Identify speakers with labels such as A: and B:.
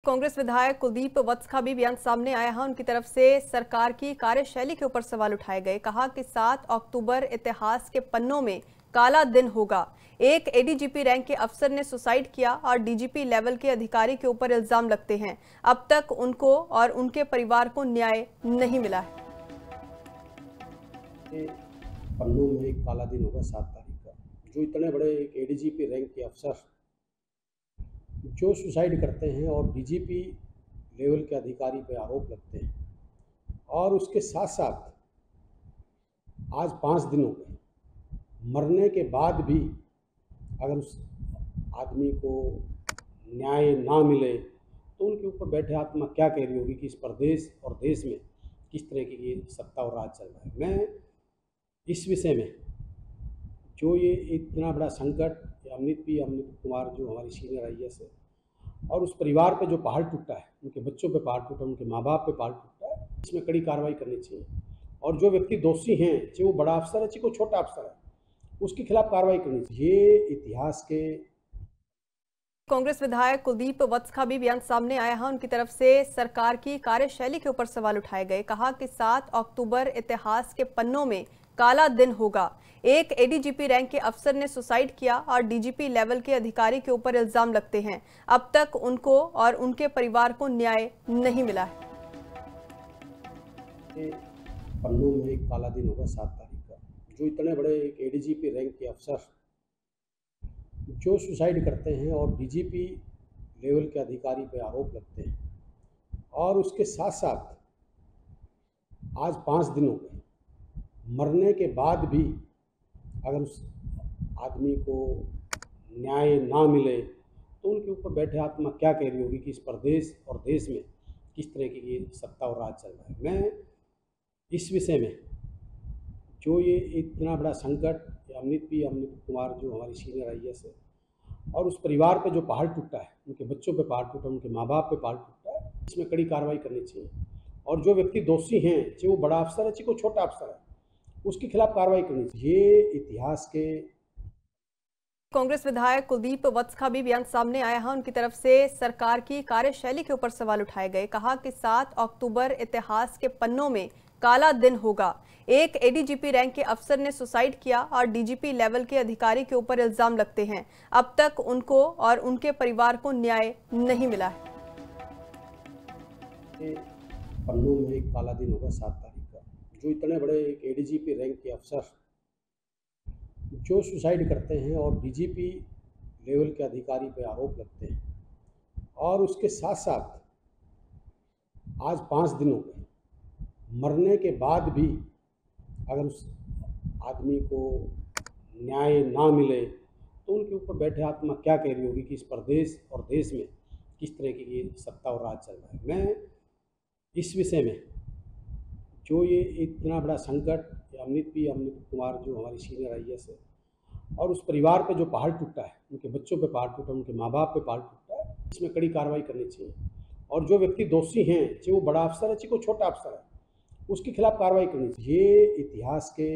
A: कांग्रेस विधायक कुलदीप वत्स का भी बयान सामने आया है। उनकी तरफ से सरकार की कार्यशैली के ऊपर सवाल उठाए गए। कहा कि 7 अक्टूबर इतिहास के पन्नों में काला दिन होगा। एक एडीजीपी रैंक के अफसर ने सुसाइड किया और डीजीपी लेवल के अधिकारी के ऊपर इल्जाम लगते हैं। अब तक उनको और उनके परिवार को न्याय नहीं मिला है।
B: पन्नों में एक काला दिन होगा 7 तारीख का। जो इतने बड़े एक एडीजीपी रैंक के अफसर जो सुसाइड करते हैं और डीजीपी लेवल के अधिकारी पे आरोप लगते हैं और उसके साथ साथ आज 5 दिन हो गए, मरने के बाद भी अगर उस आदमी को न्याय ना मिले तो उनके ऊपर बैठे आत्मा क्या कह रही होगी कि इस प्रदेश और देश में किस तरह की ये सत्ता और राज चल रहा है। मैं इस विषय में जो ये इतना बड़ा संकट अमित कुमार जो हमारी सीनियर आईएएस है और उस परिवार पे जो पहाड़ टूटा है, उनके बच्चों पे पहाड़ टूटा, उनके माँ बाप पे पहाड़ टूटा है, इसमें कड़ी कार्रवाई करनी चाहिए। और जो व्यक्ति दोषी हैं, चाहे वो बड़ा अफसर है चाहे वो छोटा अफसर है, उसके खिलाफ कार्रवाई करनी चाहिए। ये इतिहास के
A: कांग्रेस विधायक कुलदीप वत्स का भी बयान सामने आया है। उनकी तरफ से सरकार की कार्यशैली के ऊपर सवाल उठाए गए। कहा कि 7 अक्टूबर इतिहास के पन्नों में काला दिन होगा। एक एडीजीपी रैंक के अफसर ने सुसाइड किया और डीजीपी लेवल के अधिकारी के ऊपर इल्जाम लगते हैं। अब तक उनको और उनके परिवार को न्याय नहीं मिला है।
B: पन्नों में एक काला दिन होगा 7 तारीख का। जो इतने बड़े एक एडीजीपी रैंक के अफसर जो सुसाइड करते हैं और डीजीपी लेवल के अधिकारी पे आरोप लगते हैं और उसके साथ साथ आज 5 दिन हो गए, मरने के बाद भी अगर उस आदमी को न्याय ना मिले तो उनके ऊपर बैठे आत्मा क्या कह रही होगी कि इस प्रदेश और देश में किस तरह की ये सत्ता और राज चल रहा है। मैं इस विषय में जो ये इतना बड़ा संकट अमित कुमार जो हमारी सीनियर आईएएस है और उस परिवार पे जो पहाड़ टूटा है, उनके बच्चों पे पहाड़ टूटा, उनके माँ बाप पे पहाड़ टूटा है, इसमें कड़ी कार्रवाई करनी चाहिए। और जो व्यक्ति दोषी हैं, चाहे वो बड़ा अफसर है चाहे वो छोटा अफसर है, उसके खिलाफ कार्रवाई करनी चाहिए। ये इतिहास के
A: कांग्रेस विधायक कुलदीप वत्स का भी बयान सामने आया है। उनकी तरफ से सरकार की कार्यशैली के ऊपर सवाल उठाए गए। कहा कि 7 अक्टूबर इतिहास के पन्नों में काला दिन होगा। एक एडीजीपी रैंक के अफसर ने सुसाइड किया और डीजीपी लेवल के अधिकारी के ऊपर इल्जाम लगते हैं। अब तक उनको और उनके परिवार को न्याय नहीं मिला है।
B: पन्नों में एक काला दिन होगा 7 तारीख का। जो इतने बड़े एक एडीजीपी रैंक के अफसर जो सुसाइड करते हैं और डीजीपी लेवल के अधिकारी पे आरोप लगते हैं और उसके साथ साथ आज 5 दिन हो गए, मरने के बाद भी अगर उस आदमी को न्याय ना मिले तो उनके ऊपर बैठे आत्मा क्या कह रही होगी कि इस प्रदेश और देश में किस तरह की ये सत्ता और राज चल रहा है। मैं इस विषय में जो ये इतना बड़ा संकट अमित कुमार जो हमारी सीनियर आईएएस है और उस परिवार पे जो पहाड़ टूटा है, उनके बच्चों पे पहाड़ टूटा, उनके माँ बाप पे पहाड़ टूटा है, इसमें कड़ी कार्रवाई करनी चाहिए। और जो व्यक्ति दोषी हैं, चाहे वो बड़ा अफसर है चाहे वो छोटा अफसर है, उसके खिलाफ कार्रवाई करनी चाहिए। ये इतिहास के